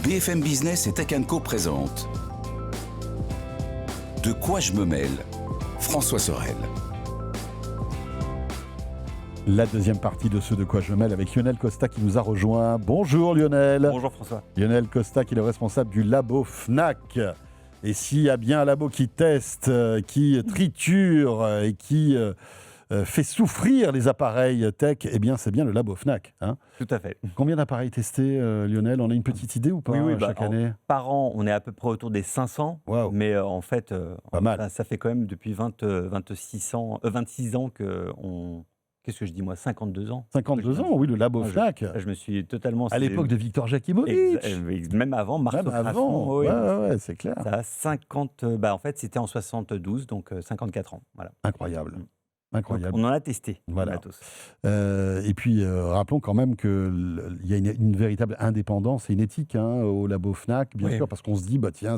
BFM Business et Tech Co présente De quoi je me mêle, François Sorel. La deuxième partie de ce De quoi je me mêle avec Lionel Costa qui nous a rejoint. Bonjour Lionel. Bonjour François. Lionel Costa qui est le responsable du labo Fnac. Et s'il y a bien un labo qui teste, qui triture et qui fait souffrir les appareils tech, eh bien c'est bien le labo Fnac. Hein. Tout à fait. Combien d'appareils testés, Lionel ? On a une petite idée ou pas chaque année ? Par an, on est à peu près autour des 500. Wow. Mais en fait, pas mal. Ça fait quand même depuis 26 ans qu'on... Qu'est-ce que je dis moi ? 52 ans. 52 ans, oui, le labo Fnac. Je me suis totalement... À l'époque de Victor Jakimovic. Même avant, Marceau Crasson. Ouais, c'est clair. Ça a 50... en fait, c'était en 72, donc 54 ans. Voilà. Incroyable. Incroyable. Donc, on en a testé. Voilà. Et puis, rappelons quand même qu'il y a une véritable indépendance et une éthique au labo Fnac, bien sûr, parce qu'on se dit, tiens,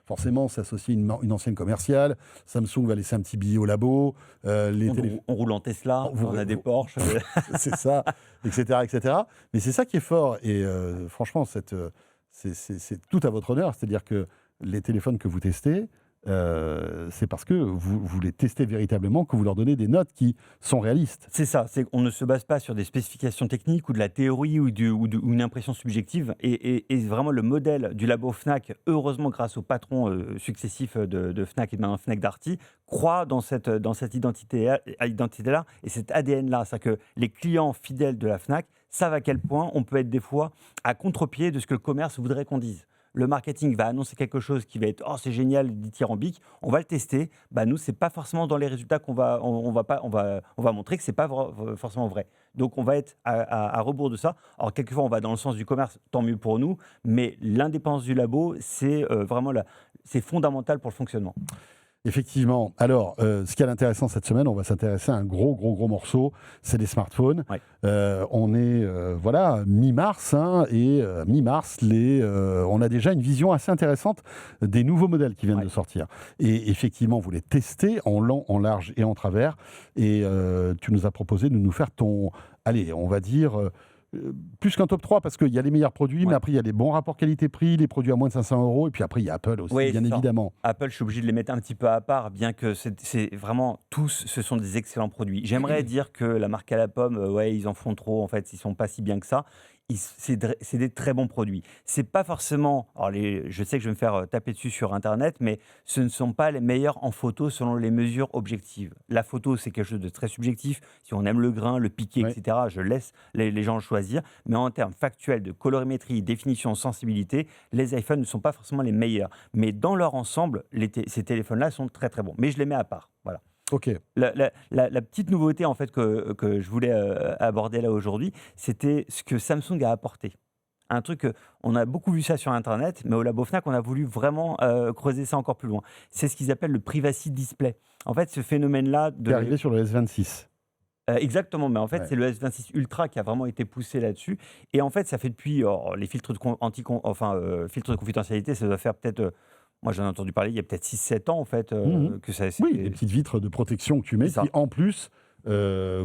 forcément, c'est associé à une ancienne commerciale. Samsung va laisser un petit billet au labo. On roule en Tesla, on a des Porsche. C'est ça, etc., etc. Mais c'est ça qui est fort. Et franchement, c'est tout à votre honneur. C'est-à-dire que les téléphones que vous testez, c'est parce que vous les testez véritablement que vous leur donnez des notes qui sont réalistes. C'est ça, on ne se base pas sur des spécifications techniques ou de la théorie ou une impression subjective. Et vraiment, le modèle du labo Fnac, heureusement grâce aux patrons successifs de Fnac et de Fnac Darty, croit dans cette identité-là et cet ADN-là. C'est-à-dire que les clients fidèles de la Fnac savent à quel point on peut être des fois à contre-pied de ce que le commerce voudrait qu'on dise. Le marketing va annoncer quelque chose qui va être « Oh, c'est génial, dithyrambique », on va le tester. Nous, ce n'est pas forcément dans les résultats qu'on va montrer que ce n'est pas forcément vrai. Donc, on va être à rebours de ça. Alors, quelquefois, on va dans le sens du commerce, tant mieux pour nous, mais l'indépendance du labo, c'est vraiment c'est fondamental pour le fonctionnement. Effectivement. Alors, ce qui est intéressant cette semaine, on va s'intéresser à un gros morceau, c'est les smartphones. Ouais. On est mi-mars, et mi-mars, on a déjà une vision assez intéressante des nouveaux modèles qui viennent de sortir. Et effectivement, vous les testez en long, en large et en travers. Et tu nous as proposé de nous faire on va dire... plus qu'un top 3 parce qu'il y a les meilleurs produits, mais après il y a les bons rapports qualité-prix, les produits à moins de 500 €, et puis après il y a Apple aussi, bien évidemment. Apple, je suis obligé de les mettre un petit peu à part, bien que c'est vraiment tous, ce sont des excellents produits. J'aimerais dire que la marque à la pomme, ils en font trop, en fait, ils sont pas si bien que ça. C'est des très bons produits. C'est pas forcément. Alors je sais que je vais me faire taper dessus sur Internet, mais ce ne sont pas les meilleurs en photo selon les mesures objectives. La photo, c'est quelque chose de très subjectif. Si on aime le grain, le piqué, etc., je laisse les gens le choisir. Mais en termes factuels de colorimétrie, définition, sensibilité, les iPhones ne sont pas forcément les meilleurs. Mais dans leur ensemble, ces téléphones-là sont très très bons. Mais je les mets à part. Voilà. Ok. La petite nouveauté en fait que je voulais aborder là aujourd'hui, c'était ce que Samsung a apporté. Un truc, on a beaucoup vu ça sur Internet, mais au labo Fnac, on a voulu vraiment creuser ça encore plus loin. C'est ce qu'ils appellent le privacy display. En fait, ce phénomène-là... C'est arrivé sur le S26. Exactement, mais en fait, c'est le S26 Ultra qui a vraiment été poussé là-dessus. Et en fait, ça fait depuis les filtres de confidentialité, ça doit faire peut-être... moi, j'en ai entendu parler il y a peut-être 6-7 ans, en fait. Que ça, oui, les petites vitres de protection que tu mets, qui en plus, On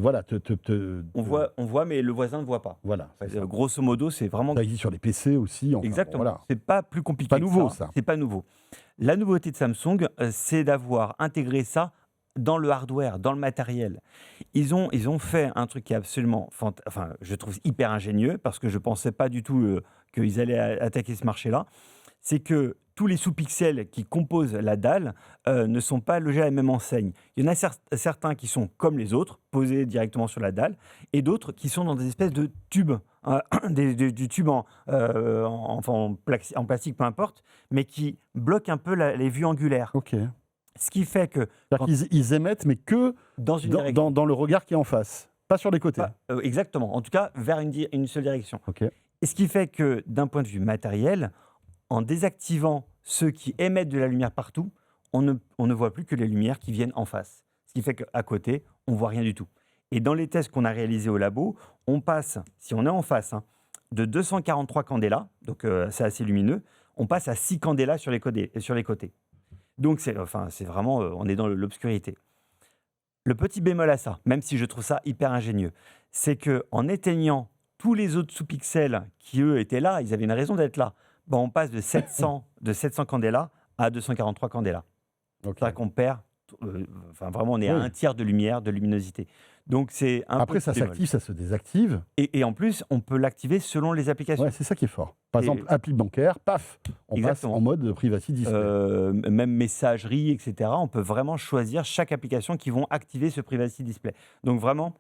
voit, mais le voisin ne voit pas. Voilà. Grosso modo, c'est vraiment... Ça existe sur les PC aussi. Exactement. Voilà. C'est pas plus compliqué. Pas nouveau, ça. C'est pas nouveau. La nouveauté de Samsung, c'est d'avoir intégré ça dans le hardware, dans le matériel. Ils ont fait un truc qui est absolument... je trouve hyper ingénieux, parce que je pensais pas du tout qu'ils allaient attaquer ce marché-là. C'est que tous les sous-pixels qui composent la dalle ne sont pas logés à la même enseigne. Il y en a certains qui sont comme les autres, posés directement sur la dalle, et d'autres qui sont dans des espèces de tubes, du tube en plastique, peu importe, mais qui bloquent un peu les vues angulaires. Ok. Ce qui fait que... Ils émettent, mais que dans le regard qui est en face, pas sur les côtés. Exactement. En tout cas, vers une seule direction. Okay. Et ce qui fait que, d'un point de vue matériel, en désactivant ceux qui émettent de la lumière partout, on ne voit plus que les lumières qui viennent en face. Ce qui fait qu'à côté, on ne voit rien du tout. Et dans les tests qu'on a réalisés au labo, on passe, si on est en face, de 243 candélas, donc c'est assez lumineux, on passe à 6 candélas sur les côtés. Donc c'est vraiment, on est dans l'obscurité. Le petit bémol à ça, même si je trouve ça hyper ingénieux, c'est qu'en éteignant tous les autres sous-pixels qui, eux, étaient là, ils avaient une raison d'être là, Bon, on passe de 700 candela à 243 candela. Ok. C'est-à-dire qu'on perd, vraiment, on est à Oui. un tiers de lumière, de luminosité. Donc, c'est un Après, peu ça bémol. s'active, ça se désactive. Et en plus, on peut l'activer selon les applications. Ouais, c'est ça qui est fort. Par Et- exemple, appli bancaire, paf, on Exactement. passe en mode privacy display. Même messagerie, etc. On peut vraiment choisir chaque application qui vont activer ce privacy display. Donc vraiment,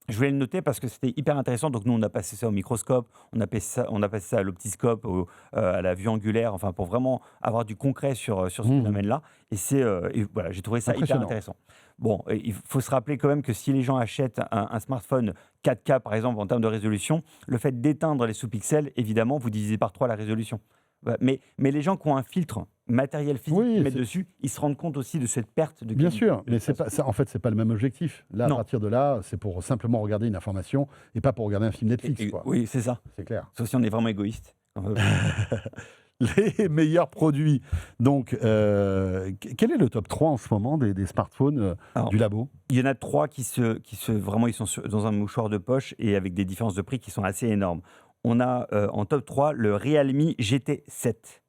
je voulais le noter parce que c'était hyper intéressant. Donc nous, on a passé ça au microscope, on a passé ça à l'optiscope, à la vue angulaire, enfin pour vraiment avoir du concret sur ce Mhm. phénomène-là. Et voilà, j'ai trouvé ça hyper Impressionnant. intéressant. Bon, il faut se rappeler quand même que si les gens achètent un smartphone 4K, par exemple, en termes de résolution, le fait d'éteindre les sous-pixels, évidemment, vous divisez par 3 la résolution. Mais les gens qui ont un filtre matériel physique Oui, qu'ils mettent c'est- dessus, ils se rendent compte aussi de cette perte de Bien qualité. sûr, mais c'est pas, en fait, c'est pas le même objectif. Là, à Non. partir de là, c'est pour simplement regarder une information et pas pour regarder un film Netflix. Quoi. Oui, c'est ça. C'est clair. Sauf si on est vraiment égoïste. Les meilleurs produits. Donc, quel est le top 3 en ce moment des smartphones Alors, du labo? Il y en a 3 vraiment, ils sont dans un mouchoir de poche et avec des différences de prix qui sont assez énormes. On a en top 3 le Realme GT7.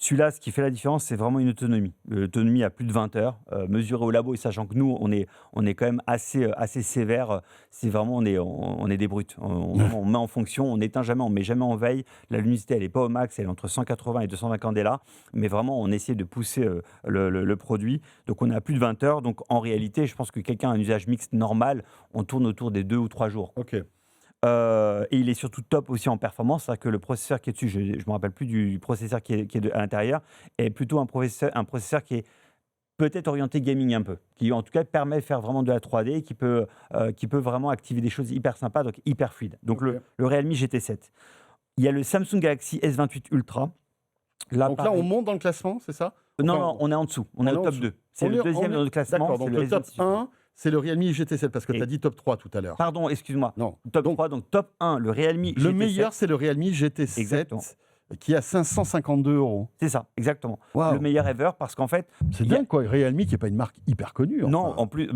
Celui-là, ce qui fait la différence, c'est vraiment une autonomie. L'autonomie à plus de 20 heures, mesurée au labo, et sachant que nous, on est quand même assez sévère. C'est vraiment, on est des brutes. On met en fonction, on n'éteint jamais, on ne met jamais en veille. La luminosité, elle n'est pas au max, elle est entre 180 et 220 candela. Mais vraiment, on essaie de pousser le produit. Donc, on est à plus de 20 heures. Donc, en réalité, je pense que quelqu'un a un usage mixte normal, on tourne autour des 2 ou 3 jours. Ok. Et il est surtout top aussi en performance, c'est-à-dire que le processeur qui est dessus, je ne me rappelle plus du processeur qui est à l'intérieur, est plutôt un processeur qui est peut-être orienté gaming un peu, qui en tout cas permet de faire vraiment de la 3D, et qui peut vraiment activer des choses hyper sympas, donc hyper fluide. Donc Ok. le Realme GT7. Il y a le Samsung Galaxy S28 Ultra. Donc là, pareil. on monte dans le classement, c'est ça? Non, Enfin, non, on est en dessous, on est on est au en top dessous. 2. C'est On le est- deuxième on est- dans notre classement. D'accord, c'est donc le le top S28 Ultra. 1, c'est le Realme GT7, parce que Et- tu as dit top 3 tout à l'heure. Pardon, excuse-moi. Non. Top Donc, 3, donc top 1, le Realme le GT7. meilleur, c'est le Realme GT7, Exactement. qui a 552 €. C'est ça, exactement. Waouh. Le meilleur ever parce qu'en fait, C'est il y a- dingue, quoi. Realme, qui n'est pas une marque hyper connue. non, enfin. en plus,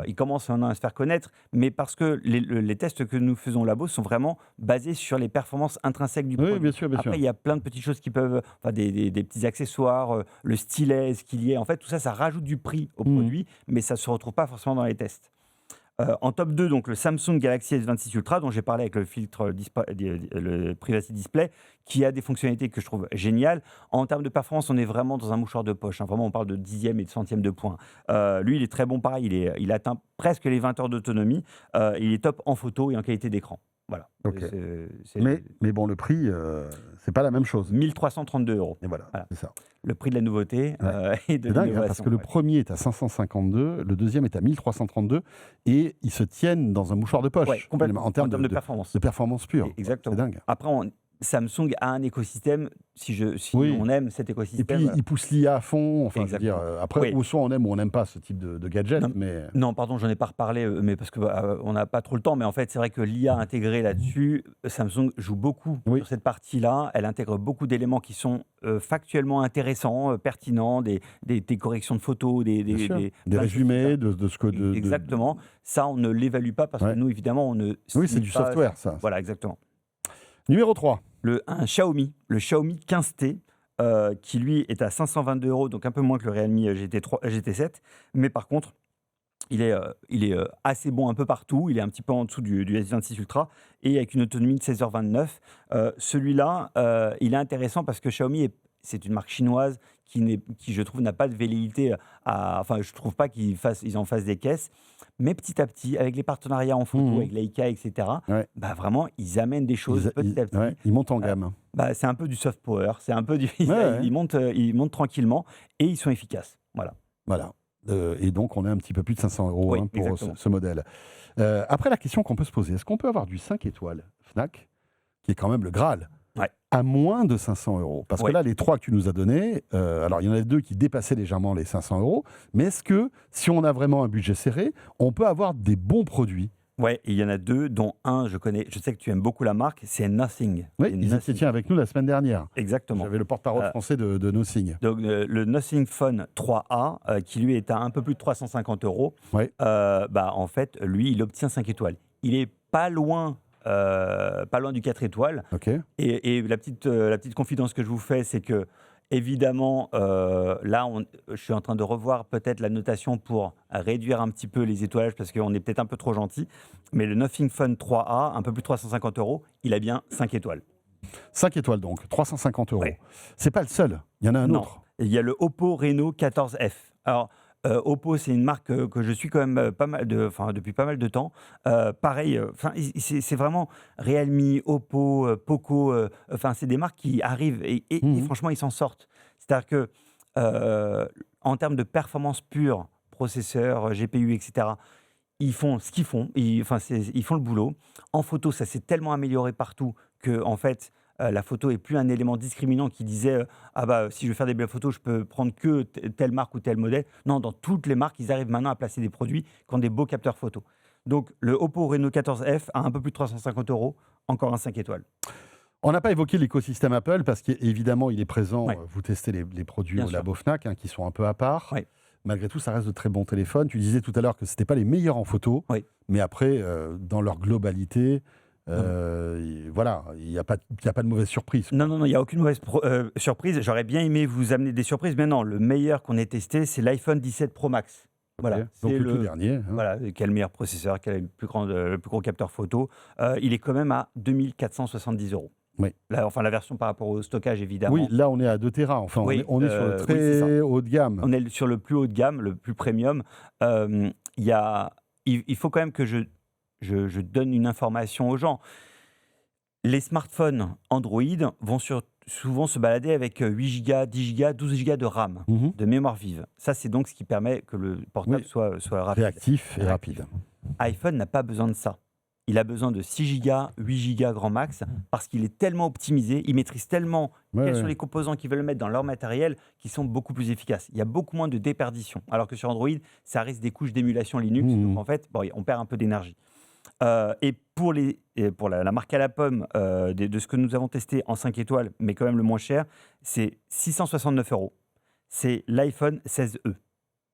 il commence maintenant à se faire connaître, mais parce que les tests que nous faisons au labo sont vraiment basés sur les performances intrinsèques du Oui, produit. bien sûr, bien sûr. Après, il y a plein de petites choses qui peuvent, enfin, des petits accessoires, le stylet, ce qu'il y ait. En fait, tout ça, ça rajoute du prix au Mhm. produit, mais ça ne se retrouve pas forcément dans les tests. En top 2, donc le Samsung Galaxy S26 Ultra, dont j'ai parlé avec le filtre le Privacy Display, qui a des fonctionnalités que je trouve géniales. En termes de performance, on est vraiment dans un mouchoir de poche. Hein. Vraiment, on parle de dixième et de centième de point. Lui, il est très bon, pareil. Il atteint presque les 20 heures d'autonomie. Il est top en photo et en qualité d'écran. Voilà. Ok. C'est Mais bon, le prix, c'est pas la même chose. 1332 €. Et voilà, Voilà. c'est ça. Le prix de la nouveauté et de C'est dingue, hein, l'innovation. parce que le ouais. premier premier est à 552, le deuxième est à 1332, et ils se tiennent dans un mouchoir de poche, Ouais, complètement. en termes de performance. performance pure. Exactement. C'est dingue. Après, Samsung a un écosystème, si Oui. on aime cet Et écosystème. puis, ils poussent l'IA à fond. Enfin, je veux dire, Exactement. après, Oui. ou soit on aime ou on n'aime pas ce type de gadget, Non, mais Non, pardon, j'en ai pas reparlé, mais parce que on n'a pas trop le temps. Mais en fait, c'est vrai que l'IA intégrée là-dessus, Samsung joue beaucoup Oui. sur cette partie-là. Elle intègre beaucoup d'éléments qui sont factuellement intéressants, pertinents, des corrections de photos, bien sûr, des plein de choses résumés super. de ce que... Exactement. Ça, on ne l'évalue pas parce Ouais. que nous, évidemment, on ne. Oui, c'est signe du pas- software, ça. Voilà, exactement. Numéro 3. Un Xiaomi, le Xiaomi 15T, qui lui est à 522 €, donc un peu moins que le Realme GT7, mais par contre, il est assez bon un peu partout, il est un petit peu en dessous du S26 Ultra, et avec une autonomie de 16h29. Celui-là, il est intéressant parce que Xiaomi, c'est une marque chinoise qui, je trouve, n'a pas de velléité enfin, je ne trouve pas qu'ils en fassent des caisses, mais petit à petit, avec les partenariats en photo, Mhm. avec Leica, etc., Ouais. vraiment, ils amènent des choses petit à petit. ouais, ils montent en gamme. C'est un peu du soft power, c'est un peu du. Ouais. Ils montent tranquillement et ils sont efficaces. Voilà. Voilà. Et donc, on est un petit peu plus de 500 € Oui, pour exactement. ce modèle. Après, la question qu'on peut se poser, est-ce qu'on peut avoir du 5 étoiles Fnac, qui est quand même le Graal, Ouais. à moins de 500 €? Parce que Ouais. là, les 3 que tu nous as donnés, alors il y en a 2 qui dépassaient légèrement les 500 €, mais est-ce que, si on a vraiment un budget serré, on peut avoir des bons produits? Ouais, et il y en a 2, dont un, je sais que tu aimes beaucoup la marque, c'est Nothing. Oui, Et ils étaient tiens, avec nous la semaine dernière. Exactement. J'avais le porte-parole français de Nothing. Donc, le Nothing Phone 3A, qui lui est à un peu plus de 350 €, Ouais. en fait, lui, il obtient 5 étoiles. Il est pas loin pas loin du 4 étoiles. Ok. Et la petite confidence que je vous fais, c'est que, évidemment, là, je suis en train de revoir peut-être la notation pour réduire un petit peu les étoilages parce qu'on est peut-être un peu trop gentil. Mais le Nothing Phone 3A, un peu plus de 350 €, il a bien 5 étoiles. 5 étoiles donc, 350 €. Ouais. C'est pas le seul, il y en a un Non. autre. Et il y a le Oppo Reno 14F. Alors, Oppo, c'est une marque que je suis quand même depuis pas mal de temps. Pareil, c'est vraiment Realme, Oppo, Poco. C'est des marques qui arrivent et franchement, ils s'en sortent. C'est-à-dire que en termes de performance pure, processeur, GPU, etc., ils font ce qu'ils font. Ils font le boulot. En photo, ça s'est tellement amélioré partout que, en fait, la photo est plus un élément discriminant qui disait si je veux faire des belles photos, je peux prendre que telle marque ou tel modèle. Non, dans toutes les marques, ils arrivent maintenant à placer des produits qui ont des beaux capteurs photo. Donc, le Oppo Reno 14F a un peu plus de 350 €, encore un 5 étoiles. On n'a pas évoqué l'écosystème Apple parce qu'évidemment, il est présent. Ouais. Vous testez les produits Bien au sûr. Labo Fnac qui sont un peu à part. Ouais. Malgré tout, ça reste de très bons téléphones. Tu disais tout à l'heure que ce n'étaient pas les meilleurs en photo, Oui. mais après, dans leur globalité, voilà, il n'y a pas de mauvaise surprise. Non, il n'y a aucune mauvaise surprise. J'aurais bien aimé vous amener des surprises, mais non, le meilleur qu'on ait testé, c'est l'iPhone 17 Pro Max. Voilà, Ok. Donc c'est le tout dernier. hein. Voilà, qui a le meilleur processeur, qui a le plus gros capteur photo. Il est quand même à 2470 €. Oui. La version par rapport au stockage, évidemment. Oui, là, on est à 2 Tera. Enfin, Oui, on est sur le oui, très c'est ça. haut de gamme. On est sur le plus haut de gamme, le plus premium. Il faut quand même que je donne une information aux gens. Les smartphones Android vont souvent se balader avec 8 Go, 10 Go, 12 Go de RAM, Mhm. de mémoire vive. Ça, c'est donc ce qui permet que le portable Oui. soit rapide. Réactif et rapide. iPhone n'a pas besoin de ça. Il a besoin de 6 Go, 8 Go grand max, parce qu'il est tellement optimisé, il maîtrise tellement Ouais, quels ouais. sont les composants qu'ils veulent mettre dans leur matériel qui sont beaucoup plus efficaces. Il y a beaucoup moins de déperdition. Alors que sur Android, ça reste des couches d'émulation Linux, Mhm. donc en fait, on perd un peu d'énergie. Et pour la marque à la pomme de ce que nous avons testé en 5 étoiles, mais quand même le moins cher, c'est 669 €. C'est l'iPhone 16e.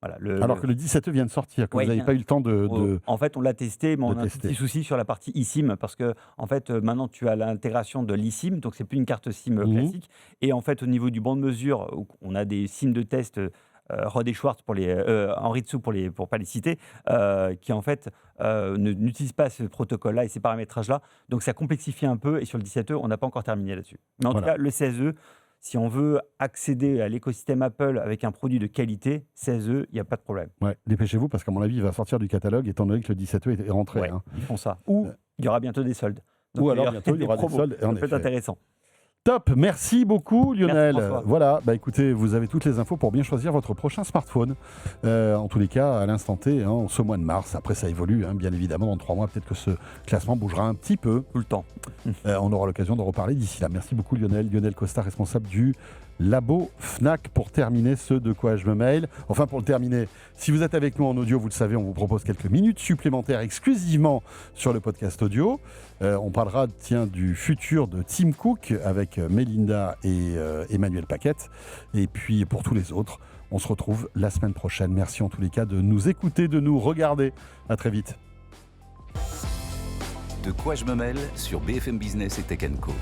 Voilà, Alors que le 17e vient de sortir, que Ouais, vous n'avez bien. pas eu le temps de... En fait, on l'a testé, mais on de a un tester. petit souci sur la partie eSIM parce que, en fait, maintenant tu as l'intégration de l'eSIM, donc c'est plus une carte SIM classique. Et en fait, au niveau du banc de mesure, on a des SIM de test. Rod et Schwartz Henri Dessous pour pas les citer, qui en fait n'utilisent pas ce protocole-là et ces paramétrages-là. Donc ça complexifie un peu et sur le 17e, on n'a pas encore terminé là-dessus. Mais en Voilà. tout cas, le 16e, si on veut accéder à l'écosystème Apple avec un produit de qualité, 16e, il n'y a pas de problème. Ouais, dépêchez-vous parce qu'à mon avis, il va sortir du catalogue étant donné que le 17e est rentré. Ouais, hein. ils font ça. Ou il y aura bientôt des soldes. Ou alors bientôt, il y aura des promos. soldes. Ça En peut être effet. intéressant. Top, merci beaucoup Lionel. François. Voilà, écoutez, vous avez toutes les infos pour bien choisir votre prochain smartphone. En tous les cas, à l'instant T, ce mois de mars, après ça évolue, bien évidemment, dans 3 mois, peut-être que ce classement bougera un petit peu. Tout le temps. On aura l'occasion d'en reparler d'ici là. Merci beaucoup Lionel. Lionel Costa, responsable du Labo Fnac, pour terminer ce De quoi je me mail. Enfin, pour le terminer, si vous êtes avec nous en audio, vous le savez, on vous propose quelques minutes supplémentaires exclusivement sur le podcast audio. On parlera du futur de Tim Cook avec Mélinda et Emmanuel Paquette. Et puis pour tous les autres, on se retrouve la semaine prochaine. Merci en tous les cas de nous écouter, de nous regarder. À très vite. De quoi je me mêle sur BFM Business et Tech & Co.